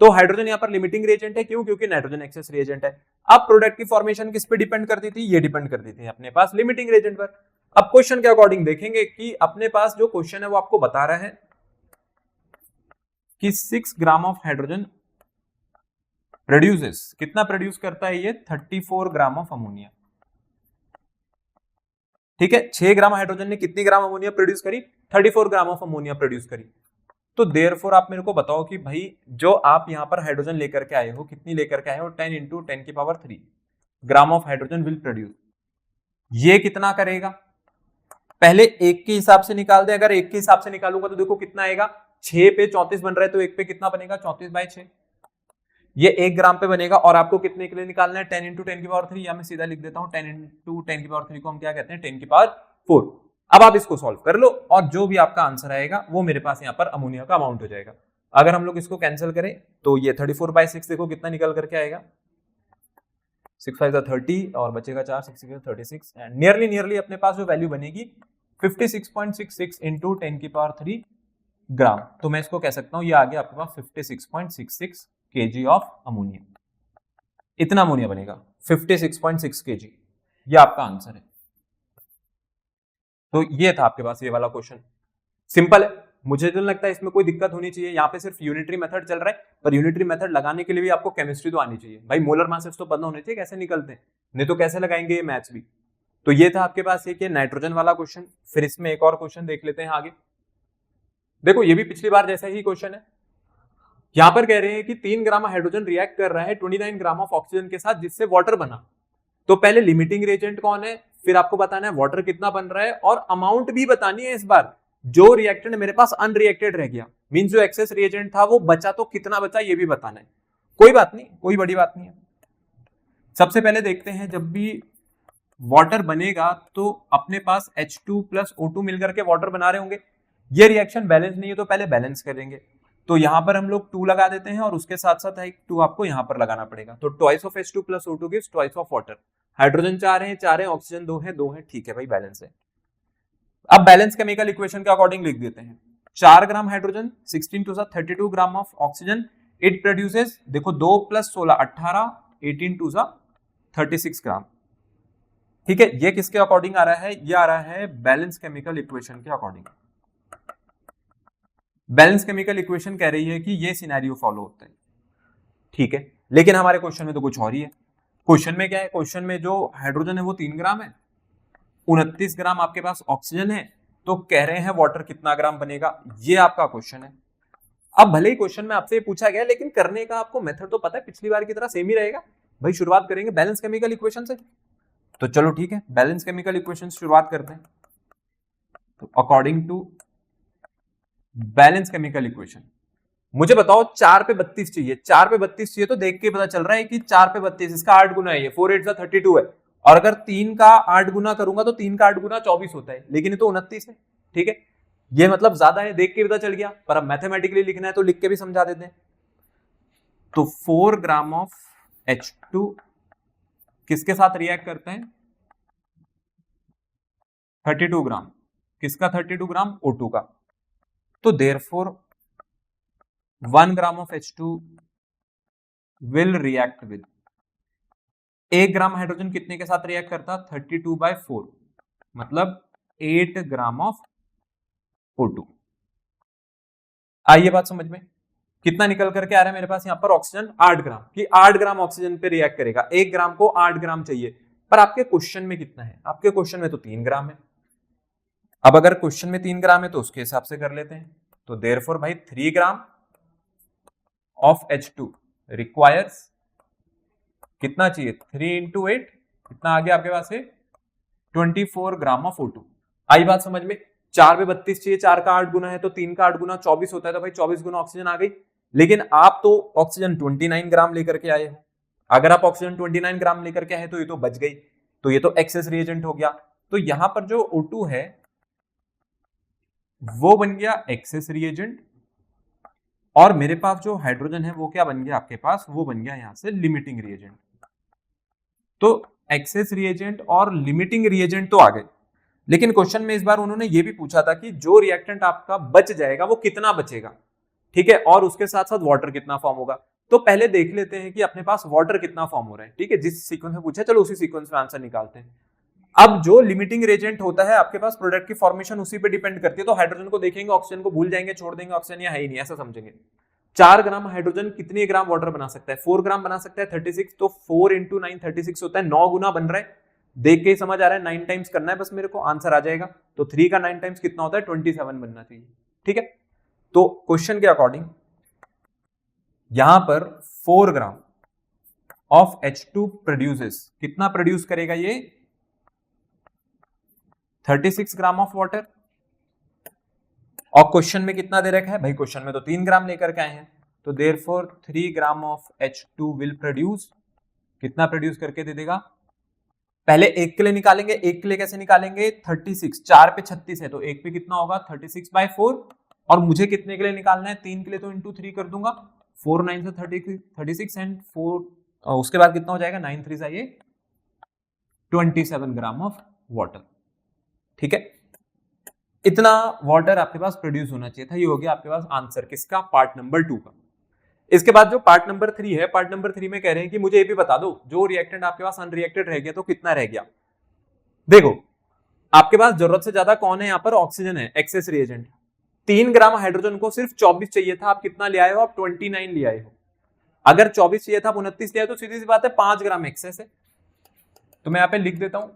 तो हाइड्रोजन यहाँ पर लिमिटिंग रिएजेंट है, क्यों, क्योंकि नाइट्रोजन एक्सेस रिएजेंट है। अब प्रोडक्ट की फॉर्मेशन किस पे डिपेंड करती थी, ये डिपेंड करती थी अपने पास लिमिटिंग रिएजेंट पर। अब क्वेश्चन के अकॉर्डिंग देखेंगे कि अपने पास जो क्वेश्चन है वो आपको बता रहा है कि 6 ग्राम ऑफ हाइड्रोजन प्रोड्यूसेस, कितना प्रोड्यूस करता है ये 34 ग्राम ऑफ अमोनिया, ठीक है। 6 ग्राम हाइड्रोजन ने कितनी ग्राम अमोनिया प्रोड्यूस करी 34 ग्राम ऑफ अमोनिया प्रोड्यूस करी। तो देयरफॉर आप मेरे को बताओ कि भाई जो आप यहाँ पर हाइड्रोजन लेकर के आए हो, कितनी लेकर के आए हो, 10 इंटू 10 की power 3 gram of hydrogen will produce. ये कितना करेगा, पहले एक के हिसाब से निकाल दे। अगर एक के हिसाब से निकालूंगा तो देखो कितना आएगा, 6 पे 34 बन रहा है, तो एक पे कितना बनेगा, 34/6। ये 1 ग्राम पे बनेगा। और आपको कितने के लिए निकालना है, 10 इंटू 10 की पावर 3, या मैं सीधा लिख देता हूं 10 इंटू 10 की पावर 3 को हम क्या कहते हैं, 10 की पावर 4। अब आप इसको सॉल्व कर लो और जो भी आपका आंसर आएगा वो मेरे पास यहाँ पर अमोनिया का अमाउंट हो जाएगा। अगर हम लोग इसको कैंसिल करें तो ये 34/6 देखो कितना निकल करके आएगा, 6 5 30 और बचेगा 4, 6 6 36 एंड नियरली अपने पास जो वैल्यू बनेगी 56.66 इंटू 10 की पावर 3 ग्राम। तो मैं इसको कह सकता हूं ये आ गया आपके पास 56.66 kg ऑफ अमोनिया। इतना अमोनिया बनेगा 56.6 kg, ये आपका आंसर है। तो ये था आपके पास ये वाला क्वेश्चन, सिंपल है, मुझे तो लगता है इसमें कोई दिक्कत होनी चाहिए। यहाँ पे सिर्फ यूनिटरी मेथड चल रहा है, पर यूनिटरी मेथड लगाने के लिए भी आपको केमिस्ट्री तो आनी चाहिए भाई, मोलर मासेस तो पता होने चाहिए कैसे निकलते हैं, नहीं तो कैसे लगाएंगे ये मैथ्स भी। तो ये था आपके पास एक नाइट्रोजन वाला क्वेश्चन। फिर इसमें एक और क्वेश्चन देख लेते हैं आगे। देखो ये भी पिछली बार जैसा ही क्वेश्चन है। यहां पर कह रहे हैं कि 3 ग्राम हाइड्रोजन रिएक्ट कर रहा है 29 ग्राम ऑफ ऑक्सीजन के साथ, जिससे वाटर बना। तो पहले लिमिटिंग रिएजेंट कौन है, फिर आपको बताना है वाटर कितना बन रहा है, और अमाउंट भी बतानी है। इस बार जो रिएक्टेंट मेरे पास अनरिएक्टेड रह गया, मींस जो एक्सेस रिएजेंट था वो बचा, तो कितना बचा ये भी बताना है। कोई बात नहीं, कोई बड़ी बात नहीं है। सबसे पहले देखते हैं, जब भी वाटर बनेगा तो अपने पास H2 प्लस O2 मिलकर के वाटर बना रहे होंगे। ये रिएक्शन बैलेंस नहीं है तो पहले बैलेंस करेंगे। तो यहां पर हम लोग 2 लगा देते हैं और उसके साथ साथ एक 2 आपको यहां पर लगाना पड़ेगा। तो twice of H2 plus O2 gives twice of water. Hydrogen 4 है, ऑक्सीजन 2 है, ठीक है भाई, बैलेंस है। अब बैलेंस केमिकल इक्वेशन के अकॉर्डिंग लिख देते हैं। 4 gram hydrogen, 16 to 32 gram of oxygen, it produces, देखो 2 प्लस 16 18, 18 टू 36 ग्राम। ठीक है, ये किसके अकॉर्डिंग आ रहा है, ये आ रहा है बैलेंस केमिकल इक्वेशन के अकॉर्डिंग। बैलेंस केमिकल इक्वेशन कह रही है कि ये सिनेरियो फॉलो होता है, ठीक है। लेकिन हमारे क्वेश्चन में तो कुछ और ही है। क्वेश्चन में क्या है, क्वेश्चन में जो हाइड्रोजन है वो 3 ग्राम है, 29 ग्राम आपके पास ऑक्सीजन है, तो कह रहे हैं वाटर कितना ग्राम बनेगा, ये आपका क्वेश्चन है। अब भले ही क्वेश्चन में आपसे पूछा गया, लेकिन करने का आपको मेथड तो पता है, पिछली बार की तरह सेम ही रहेगा भाई। शुरुआत करेंगे बैलेंस केमिकल इक्वेशन से, तो चलो ठीक है, बैलेंस केमिकल इक्वेशन शुरुआत करते हैं। तो according to balance chemical equation मुझे बताओ 4 पे 32 चाहिए, 4 पे 32 चाहिए, तो देख के पता चल रहा है कि 4 पे 32 इसका 8 गुना है, ये 4 8 32 है। और अगर 3 का 8 गुना करूंगा तो 3 का 8 गुना 24 होता है, लेकिन ये तो 29 है, ठीक है। ये मतलब ज्यादा है, देख के पता चल गया, पर अब मैथमेटिकली लिखना है तो लिख के भी समझा देते हैं। तो 4 ग्राम ऑफ H2 किसके साथ रिएक्ट करते हैं, 32 ग्राम, किसका 32 ग्राम, O2 का। तो therefore 1 gram of H2 will react with 1 gram hydrogen कितने के साथ रिएक्ट करता, 32/4, मतलब 8 ग्राम ऑफ O2। आइए बात समझ में, कितना निकल करके आ रहा है मेरे पास यहाँ पर ऑक्सीजन 8 ग्राम, कि 8 ग्राम ऑक्सीजन पे रिएक्ट करेगा, 1 ग्राम को 8 ग्राम चाहिए। पर आपके क्वेश्चन में कितना है, आपके क्वेश्चन में तो 3 ग्राम है। अब अगर क्वेश्चन में 3 ग्राम है तो उसके हिसाब से कर लेते हैं। तो देयरफॉर भाई 3 ग्राम ऑफ H2 रिक्वायर्स कितना चाहिए, 3 इंटू 8, कितना आ गया आपके पास है 24 ग्राम ऑफ O2। आई बात समझ में, 4 पे 32 चाहिए, 4 का 8 गुना है तो 3 का 8 गुना 24 होता है, तो भाई 24 गुना ऑक्सीजन आ गई। लेकिन आप तो ऑक्सीजन 29 ग्राम लेकर के आए हो। अगर आप ऑक्सीजन 29 ग्राम लेकर के आए तो ये तो बच गई, तो ये तो एक्सेस रिएजेंट हो गया। तो यहां पर जो O2 है वो बन गया एक्सेस रिएजेंट, और मेरे पास जो हाइड्रोजन है वो क्या बन गया आपके पास, वो बन गया यहां से लिमिटिंग रिएजेंट। तो एक्सेस रिएजेंट और लिमिटिंग रिएजेंट तो आ गए, लेकिन क्वेश्चन में इस बार उन्होंने ये भी पूछा था कि जो रिएक्टेंट आपका बच जाएगा वो कितना बचेगा, ठीक है, और उसके साथ साथ वाटर कितना फॉर्म होगा। तो पहले देख लेते हैं कि अपने पास वाटर कितना फॉर्म हो रहा है, ठीक है, जिस सीक्वेंस में पूछा, चलो उसी सीक्वेंस में आंसर निकालते हैं। अब जो लिमिटिंग रिएजेंट होता है आपके पास, प्रोडक्ट की फॉर्मेशन उसी पे डिपेंड करती है। तो हाइड्रोजन को देखेंगे, ऑक्सीजन को भूल जाएंगे, छोड़ देंगे, ऑक्सीजन या है ही नहीं, ऐसा समझेंगे। 4 ग्राम हाइड्रोजन कितने ग्राम वाटर बना सकता है, 4 ग्राम बना सकता है, 36, तो 4 इंटू 9 36 होता है, 9 गुना बन रहा है। देख के ही समझ आ रहा है, 9 टाइम्स करना है बस मेरे को, आंसर आ जाएगा। तो 3 का 9 टाइम्स कितना होता है, 27 बनना चाहिए, ठीक है। तो क्वेश्चन के अकॉर्डिंग यहां पर 4 ग्राम ऑफ H2 प्रोड्यूसेस, कितना प्रोड्यूस करेगा ये? 36 ग्राम ऑफ वाटर। और क्वेश्चन में कितना दे रखा है भाई? क्वेश्चन में तो 3 ग्राम लेकर के आए हैं, तो therefore 3 gram of H2 will produce, कितना प्रोड्यूस करके दे देगा? पहले एक के लिए निकालेंगे, एक के लिए कैसे निकालेंगे? 36, 4 पे 36 है तो एक पे कितना होगा? 36/4। और मुझे कितने के लिए निकालना है? 3 के लिए, तो इंटू 3 कर दूंगा। 4 9 से 36 एंड 4, उसके बाद कितना हो जाएगा? 9 3 ये 27 ग्राम ऑफ वाटर। ठीक है, इतना वाटर आपके पास प्रोड्यूस होना चाहिए था। ये हो गया आपके पास आंसर किसका? पार्ट नंबर 2 का। इसके बाद जो पार्ट नंबर 3 है, पार्ट नंबर 3 में कह रहे हैं कि मुझे ये भी बता दो, जो रिएक्टेंट आपके पास अनरिएक्टेड रह गया तो कितना रह गया? देखो आपके पास जरूरत से ज्यादा कौन है यहाँ पर? ऑक्सीजन है, एक्सेस रिएजेंट। 3 ग्राम हाइड्रोजन को सिर्फ 24 चाहिए था, आप कितना ले आए हो? आप 29 ले आए हो। अगर 24 चाहिए था, आप 29 ले आए, तो सीधी सी बात है 5 ग्राम एक्सेस है। तो मैं यहाँ पे लिख देता हूं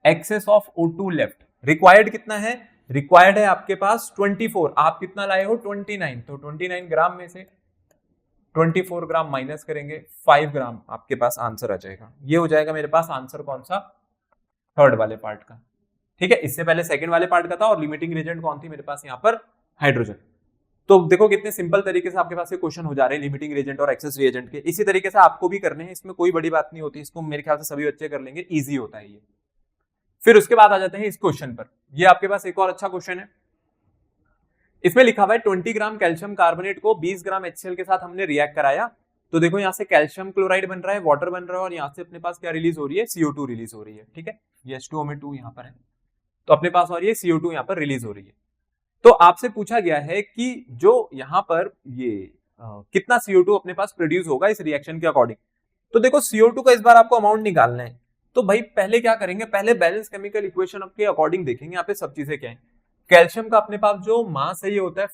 access of O2 left. Required कितना है? रिक्वायर्ड है आपके पास 24, आप कितना लाए हो? 29। तो 29 ग्राम में से 24 ग्राम माइनस करेंगे, 5 ग्राम आपके पास आंसर आ जाएगा। ये हो जाएगा मेरे पास आंसर कौन सा? थर्ड वाले पार्ट का। ठीक है, इससे पहले सेकंड वाले पार्ट का था, और लिमिटिंग रिएजेंट कौन थी मेरे पास यहाँ पर? हाइड्रोजन। तो देखो कितने सिंपल तरीके से आपके पास ये क्वेश्चन हो जा रहे हैं लिमिटिंग रिएजेंट और एक्सेस रिएजेंट के। इसी तरीके से आपको भी करने हैं, इसमें कोई बड़ी बात नहीं होती, इसको मेरे ख्याल से सभी बच्चे कर लेंगे, इजी होता है ये। फिर उसके बाद आ जाते हैं इस क्वेश्चन पर। ये आपके पास एक और अच्छा क्वेश्चन है, इसमें लिखा हुआ है 20 ग्राम कैल्शियम कार्बोनेट को 20 ग्राम HCl के साथ हमने रिएक्ट कराया। तो देखो यहाँ से कैल्शियम क्लोराइड बन रहा है, वाटर बन रहा है, और यहाँ से अपने पास क्या रिलीज हो रही है? CO2 रिलीज हो रही है। ठीक है, ये H2O में 2 यहाँ पर है, तो अपने पास और ये CO2 यहाँ पर रिलीज हो रही है। तो आपसे पूछा गया है कि जो यहाँ पर ये कितना CO2 अपने पास प्रोड्यूस होगा इस रिएक्शन के अकॉर्डिंग। तो देखो CO2 का इस बार आपको अमाउंट निकालना है, तो भाई पहले क्या करेंगे? पहले बैलेंस केमिकल इक्वेशन के अकॉर्डिंग देखेंगे यहाँ पे सब चीजें क्या है। कैल्शियम का अपने पास जो मास है ये होता है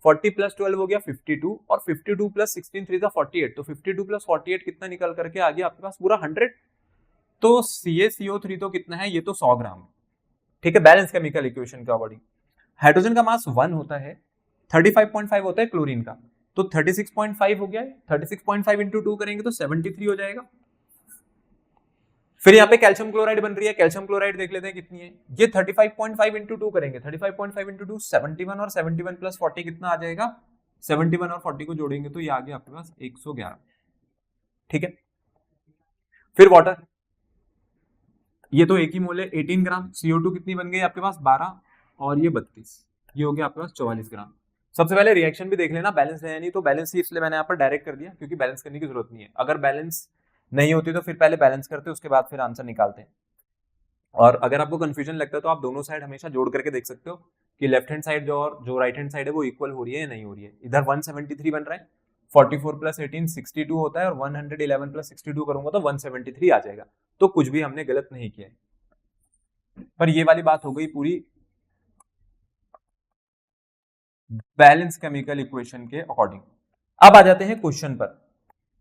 40 प्लस 12 हो गया 52, और 52 प्लस 16 3 48, तो 52 प्लस 48 कितना निकल करके आ गया आपके पास? पूरा 100। तो CaCO3 तो कितना है? ये तो 100 ग्राम। ठीक है, बैलेंस केमिकल इक्वेशन के अकॉर्डिंग हाइड्रोजन का मास 1 होता है, 35.5 होता है क्लोरीन का, तो 36.5 हो गया है। 36.5 इंटू 2 करेंगे तो 73 हो जाएगा। फिर यहाँ पे कैल्शियम क्लोराइड बन रही है, कैल्शियम क्लोराइड देख लेते हैं कितनी है। ये 35.5 इंटू 2 करेंगे, 35.5 इंटू 2 71, और 71 प्लस 40 कितना आ जाएगा? 71 और 40 को जोड़ेंगे तो ये आ गया आपके पास 111। ठीक है, फिर वाटर, ये तो एक ही मोल है 18 ग्राम। CO2 कितनी बन गई आपके पास? 12, और ये 32, ये हो गया आपके पास 44 ग्राम। सबसे पहले रिएक्शन भी देख लेना, बैलेंस है नहीं, तो बैलेंस ही इसलिए मैंने यहाँ पर डायरेक्ट कर दिया, क्योंकि बैलेंस करने की जरूरत नहीं है। अगर बैलेंस नहीं होती तो फिर पहले बैलेंस करते, उसके बाद फिर आंसर निकालते हैं। और अगर आपको कंफ्यूजन लगता है तो आप दोनों साइड हमेशा जोड़ करके देख सकते हो कि लेफ्ट हैंड साइड जो और जो राइट हैंड साइड है वो इक्वल हो रही है या नहीं हो रही है। इधर 173 बन रहा है, 44 प्लस 18 62 होता है, और 111 प्लस 62 करूंगा तो 173 आ जाएगा। तो कुछ भी हमने गलत नहीं किया है। पर ये वाली बात हो गई पूरी बैलेंस केमिकल इक्वेशन के अकॉर्डिंग। अब आ जाते हैं क्वेश्चन पर।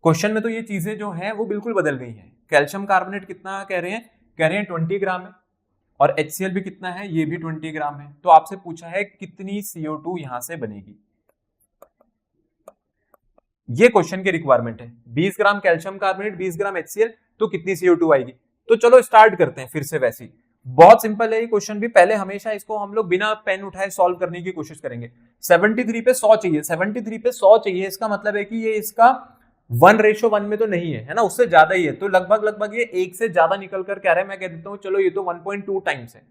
क्वेश्चन में तो ये चीजें जो हैं वो बिल्कुल बदल गई हैं। कैल्शियम कार्बोनेट कितना कह रहे हैं? कह रहे हैं 20 ग्राम है, और HCl भी कितना है? ये भी 20 ग्राम है। तो आपसे पूछा है कितनी CO2 यहां से बनेगी। ये क्वेश्चन की रिक्वायरमेंट है। 20 ग्राम कैल्शियम कार्बोनेट, 20 ग्राम HCl, तो कितनी CO2 आएगी। तो चलो स्टार्ट करते हैं फिर से। वैसे ही बहुत सिंपल है ये क्वेश्चन भी। पहले हमेशा इसको हम लोग बिना पेन उठाए सॉल्व करने की कोशिश करेंगे। 73 पे 100 चाहिए, 73 पे 100 चाहिए, इसका मतलब है कि ये इसका 1:1 में तो नहीं है, है ना, उससे ज्यादा ही है। तो लगभग ये 1 से ज्यादा निकल कर कह रहे हैं। मैं कह देता हूं चलो ये तो 1.2 टाइम्स है,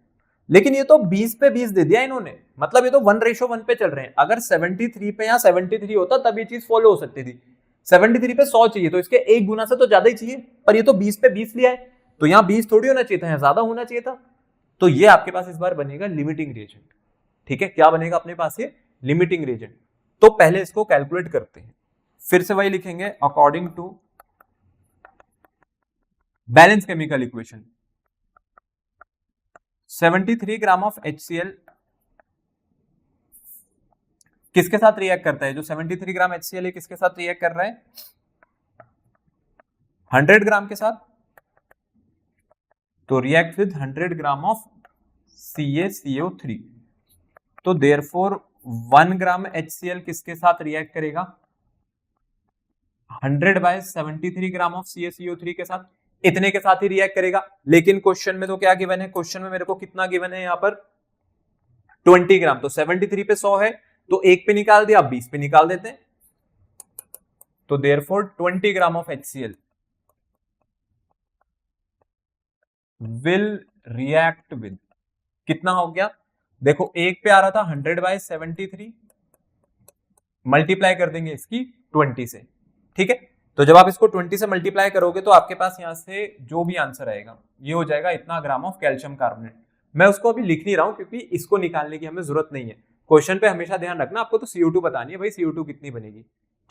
लेकिन ये तो 20 पे 20 दे दिया इन्होंने, मतलब ये तो 1:1 पे चल रहे हैं। अगर 73 पे या 73 होता तब ये चीज फॉलो हो सकती थी। 73 पे 100 चाहिए, तो इसके एक गुना से तो ज्यादा ही चाहिए, पर ये तो 20 पे 20 लिया है, तो यहाँ 20 थोड़ी होना चाहिए था, ज्यादा होना चाहिए था। तो ये आपके पास इस बार बनेगा लिमिटिंग रिएजेंट। ठीक है, क्या बनेगा अपने पास? ये लिमिटिंग रिएजेंट। तो पहले इसको कैलकुलेट करते हैं, फिर से वही लिखेंगे according to balance chemical equation. 73 gram of HCl किसके साथ रिएक्ट करता है? जो 73 ग्राम HCl है किसके साथ रिएक्ट कर रहा है? 100 ग्राम के साथ। तो react with 100 gram of CaCO3। तो देयरफॉर 1 ग्राम HCl किसके साथ रिएक्ट करेगा? 100/73 ग्राम ऑफ CaCO3 के साथ, इतने के साथ ही रिएक्ट करेगा। लेकिन क्वेश्चन में तो क्या गिवन है? क्वेश्चन में मेरे को कितना गिवन है यहाँ पर? 20 ग्राम। तो 73 पे 100 है, तो 1 पे निकाल दिया, 20 पे निकाल देते हैं। तो therefore 20 gram of HCl will react with, कितना हो गया? देखो 1 पे आ रहा था 100/73, मल्टीप्लाई कर देंगे इसकी 20 से, ठीक है। तो जब आप इसको 20 से मल्टीप्लाई करोगे तो आपके पास यहां से जो भी आंसर आएगा ये हो जाएगा इतना ग्राम ऑफ कैल्शियम कार्बोनेट। मैं उसको अभी लिख नहीं रहा हूं क्योंकि इसको निकालने की हमें जरूरत नहीं है। क्वेश्चन पे हमेशा ध्यान रखना, आपको तो CO2 बतानी है भाई, CO2 कितनी बनेगी,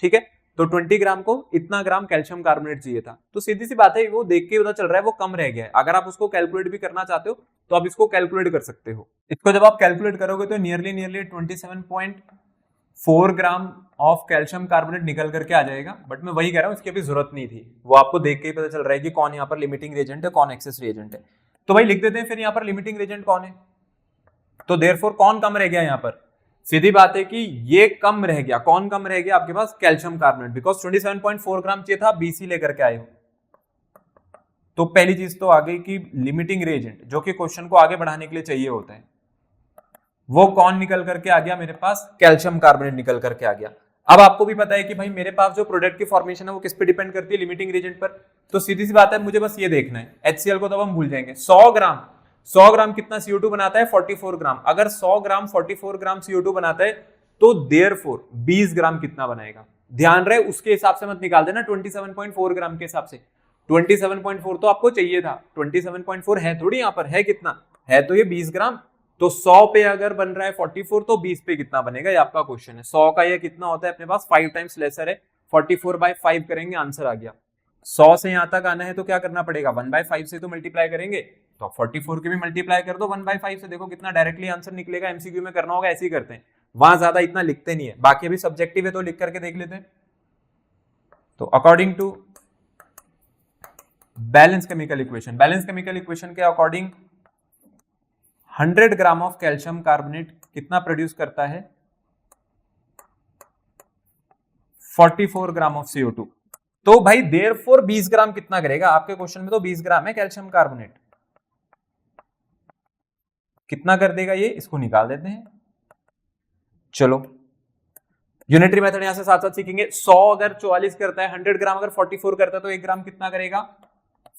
ठीक है। तो 20 ग्राम को इतना ग्राम कैल्शियम कार्बोनेट चाहिए था, तो सीधी सी बात है वो देख के पता चल रहा है वो कम रह गया है। अगर आप उसको कैलकुलेट भी करना चाहते हो तो आप इसको कैलकुलेट कर सकते हो। इसको जब आप कैलकुलेट करोगे तो nearly 27.4 gram of calcium carbonate निकल करके आ जाएगा। बट मैं वही कह रहा हूँ, इसकी अभी जरूरत नहीं थी, वो आपको देख के ही पता चल रहा है कि कौन यहाँ पर लिमिटिंग रिएजेंट है, कौन एक्सेस रिएजेंट है। तो भाई लिख देते हैं फिर यहाँ पर लिमिटिंग रिएजेंट कौन है। तो देयरफॉर कौन कम रह गया यहाँ पर? सीधी बात है कि ये कम रह गया। कौन कम रह गया आपके पास? कैल्शियम कार्बोनेट, बिकॉज 27.4 ग्राम चाहिए था, 20 ही लेकर के आए हो। तो पहली चीज तो आ गई कि लिमिटिंग रिएजेंट जो कि क्वेश्चन को आगे बढ़ाने के लिए चाहिए होता है, वो कौन निकल करके आ गया मेरे पास? कैल्शियम कार्बोनेट निकल करके आ गया। अब आपको भी पता है कि भाई मेरे पास जो प्रोडक्ट की फॉर्मेशन है वो किस पे डिपेंड करती है? लिमिटिंग रिएजेंट पर। तो सीधी सी बात है, मुझे बस ये देखना है। HCl को तो हम भूल जाएंगे। 100 ग्राम कितना CO2 बनाता है? 44 ग्राम। अगर 100 ग्राम 44 ग्राम CO2 बनाता है तो देयरफॉर 20 ग्राम कितना बनाएगा? ध्यान रहे उसके हिसाब से मत निकाल देना, 27.4 ग्राम के हिसाब से। 27.4 तो आपको चाहिए था, 27.4 है थोड़ी, यहाँ पर है कितना है? तो ये 20 ग्राम। तो 100 पे अगर बन रहा है 44 तो 20 पे कितना बनेगा? ये आपका क्वेश्चन है। 100 का ये कितना होता है अपने पास? 5 टाइम्स लेसर है, 44/5 करेंगे, आंसर आ गया। 100 से यहां तक आना है तो क्या करना पड़ेगा? 1/5 से तो मल्टीप्लाई करेंगे, तो 44 के भी मल्टीप्लाई कर दो 1/5 से। देखो कितना डायरेक्टली आंसर निकलेगा। MCQ में करना होगा ऐसे ही करते हैं, वहां ज्यादा इतना लिखते नहीं है। बाकी अभी सब्जेक्टिव है तो लिख करके देख लेते हैं। तो according to balance chemical equation के according 100 gram of calcium carbonate कितना प्रोड्यूस करता है? 44 ग्राम ऑफ CO2। तो भाई देयरफॉर 20 ग्राम कितना करेगा? आपके क्वेश्चन में तो 20 ग्राम है कैल्शियम कार्बोनेट, कितना कर देगा ये? इसको निकाल देते हैं। चलो यूनिटरी मेथड यहां से साथ साथ सीखेंगे। 100 अगर 44 करता है, 100 ग्राम अगर 44 करता है तो 1 ग्राम कितना करेगा?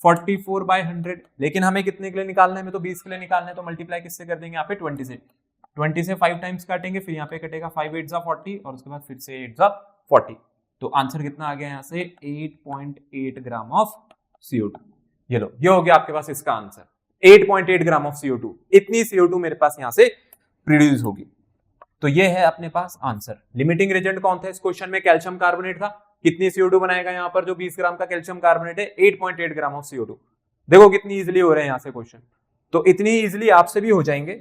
44/100। लेकिन हमें कितने के लिए निकालना है? हमें तो 20 के लिए निकालना है, तो मल्टीप्लाई किससे कर देंगे? यहाँ पे 20 से। 20 से 5 टाइम्स काटेंगे, फिर यहाँ पे कटेगा 5 8 40 और उसके बाद फिर से 8 40। तो आंसर कितना आ गया यहाँ से? 8.8 ग्राम ऑफ CO2। ये लो, ये हो गया आपके पास इसका आंसर, 8.8 ग्राम ऑफ CO2। इतनी CO2 मेरे पास यहाँ से प्रोड्यूस होगी। तो ये है अपने पास आंसर। लिमिटिंग रिएजेंट कौन था इस क्वेश्चन में? कैल्शियम कार्बोनेट था। कितनी CO2 बनाएगा यहाँ पर? जो 20 ग्राम का कैल्शियम कार्बोनेट है, 8.8 ग्राम ऑफ CO2। देखो कितनी इजीली हो रहे हैं यहाँ से क्वेश्चन, तो इतनी इजीली आपसे भी हो जाएंगे।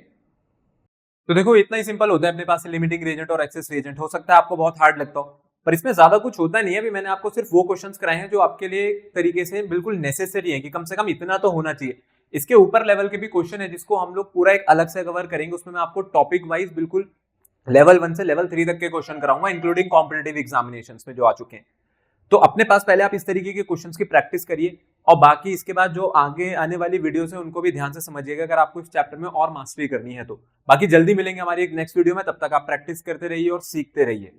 तो देखो इतना ही सिंपल होता है अपने पास लिमिटिंग रिएजेंट और एक्सेस रिएजेंट। हो सकता है आपको बहुत हार्ड लगता हो, पर इसमें ज्यादा कुछ होता नहीं है। अभी मैंने आपको सिर्फ वो क्वेश्चंस कराए हैं जो आपके लिए एक तरीके से बिल्कुल नेसेसरी है कि कम से कम इतना तो होना चाहिए। इसके ऊपर लेवल के भी क्वेश्चन है जिसको हम लोग पूरा एक अलग से कवर करेंगे। उसमें मैं आपको टॉपिक वाइज बिल्कुल लेवल 1 से लेवल 3 तक के क्वेश्चन कराऊंगा, इंक्लूडिंग कॉम्पिटिटिव एग्जामिनेशंस में जो आ चुके हैं। तो अपने पास पहले आप इस तरीके के क्वेश्चंस की प्रैक्टिस करिए, और बाकी इसके बाद जो आगे आने वाली वीडियोस है उनको भी ध्यान से समझिएगा अगर आपको इस चैप्टर में और मास्टरी करनी है तो। बाकी जल्दी मिलेंगे हमारी एक नेक्स्ट वीडियो में, तब तक आप प्रैक्टिस करते रहिए और सीखते रहिए।